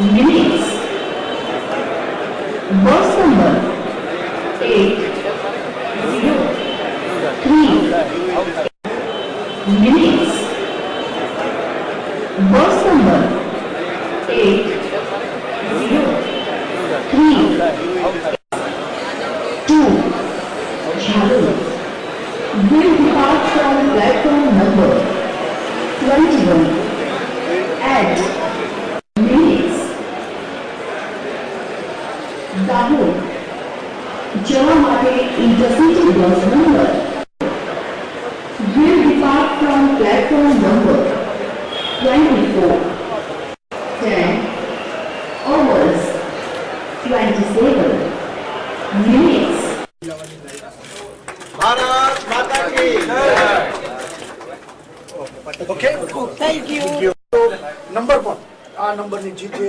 minutes. Bus number 803 minutes. Bus number 803 2 Jharu will depart from platform number 21 at minutes. Dahod જવા માટે intercity bus number will depart from platform number 24 10 hours 27 minutes. Bharat माता की okay thank you. તો number પણ આ નંબરની GJ 18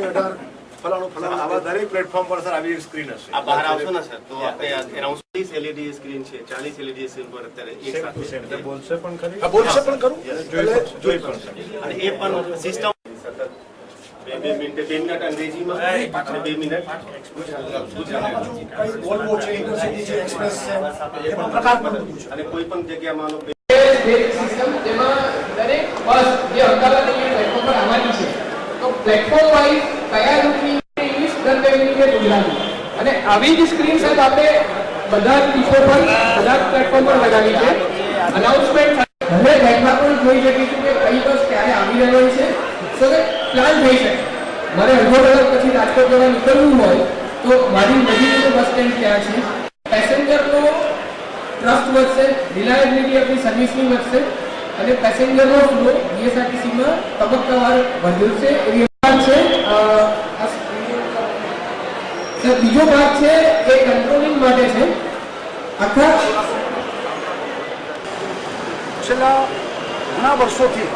ફલાણું ફલાણું આવા દરેક પ્લેટફોર્મ પર સર આવી એક સ્ક્રીન હશે. આ બહાર આવશો ને સર તો આપણે એરાઉન્ડ 30 LED સ્ક્રીન છે, 40 LED સ્ક્રીન પર અત્યારે એક સાથે બોલશે પણ ખરી. આ બોલશે પણ કરું જોઈ પણ શકે. અને એ પણ સિસ્ટમ સતત 2 મિનિટ અંગ્રેજીમાં અને 2 મિનિટ વોલ્વો છે ઇન્ટરસિટી છે એક્સપ્રેસ છે એમાં પ્રકાર પણ બધું છે અને કોઈ પણ જગ્યામાં આનો સિસ્ટમ જેમાં દરેક બસ જે અમદાવાદ પ્લેટફોર્મ પર આવવાની છે તો પ્લેટફોર્મ વાઇઝ કયા રૂટની ઇંગ્લિશ દર કઈ રીતે ગુજરાતી અને આવી જ સ્ક્રીન સાથે આપણે બધા ટીચર પર બધા પ્લેટફોર્મ પર લગાવી છે અનાઉન્સમેન્ટ હવે બેઠા પણ જોઈ શકીશું કે કઈ બસ ક્યારે આવી રહેવાની છે તો કે પ્લાન થઈ શકે મારે અડધો કલાક પછી રાજકોટ જવા નીકળવું હોય તો મારી નજીકનું બસ સ્ટેન્ડ ક્યાં છે પેસેન્જરનો ટ્રસ્ટ વધશે, રિલાયબિલિટી આપણી સર્વિસની વધશે અને પેસેન્જરનો ફ્લો બીએસઆરટીસીમાં તબક્કાવાર વધશે એવી વાત છે. સર બીજો ભાગ છે એ કંટ્રોલિંગ માટે છે. આખા છેલ્લા ઘણા વર્ષોથી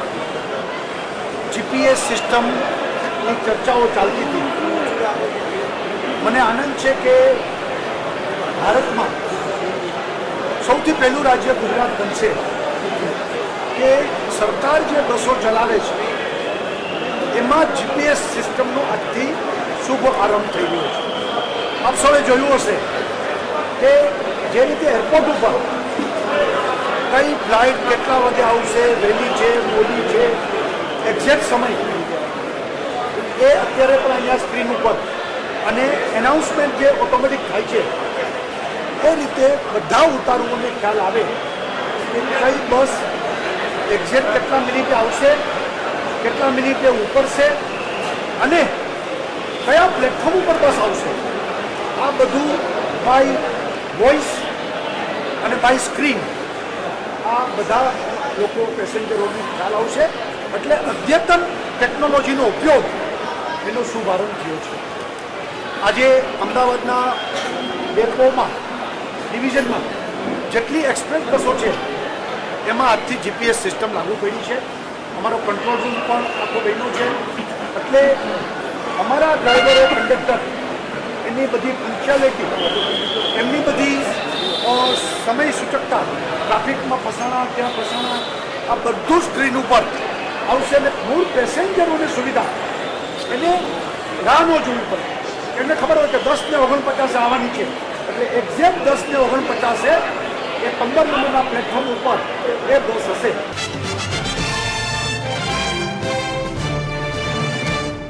જીપીએસ સિસ્ટમની ચર્ચાઓ ચાલતી હતી. મને આનંદ છે કે ભારતમાં સૌથી પહેલું રાજ્ય ગુજરાત બનશે કે સરકાર જે બસો ચલાવે છે એમાં જીપીએસ સિસ્ટમનો આજથી શુભ આરંભ થઈ ગયો છે. આપ સૌએ જોયું હશે કે જે રીતે એરપોર્ટ ઉપર કઈ ફ્લાઇટ કેટલા વાગે આવશે, વહેલી છે, મોડી છે, એક્ઝેક્ટ સમય એ અત્યારે પણ અહીંયા સ્ક્રીન ઉપર અને એનાઉન્સમેન્ટ જે ઓટોમેટિક થાય છે એ રીતે બધા ઉતારુઓને ખ્યાલ આવે કે કઈ બસ એક્ઝેક્ટ કેટલા મિનિટે આવશે, કેટલા મિનિટે ઉપડશે અને કયા પ્લેટફોર્મ ઉપર બસ આવશે. આ બધું બાય વોઇસ અને બાય સ્ક્રીન આ બધા લોકો પેસેન્જરોને ખ્યાલ આવશે. એટલે અદ્યતન ટેકનોલોજીનો ઉપયોગ એનો શુભારંભ થયો છે. આજે અમદાવાદના ડેપોમાં ડિવિઝનમાં જેટલી એક્સપ્રેસ બસો છે એમાં આજથી જીપીએસ સિસ્ટમ લાગુ પડી છે. અમારો કંટ્રોલ રૂમ પણ આખો બન્યો છે. એટલે અમારા ડ્રાઈવરો, કંડક્ટર એની બધી પંક્ચ્યુઆલિટી, એમની બધી સમય સૂચકતા, ટ્રાફિકમાં ફસાણા, ત્યાં ફસાણા, આ બધું સ્ક્રીન ઉપર આવશે અને મૂળ પેસેન્જરોની સુવિધા એને રાહ ન જોવી પડે. એમને ખબર હોય કે 10:49 આવવાની છે એટલે એક્ઝેક્ટ 10:49 એ 15 નંબરના પ્લેટફોર્મ ઉપર એ બસ હશે.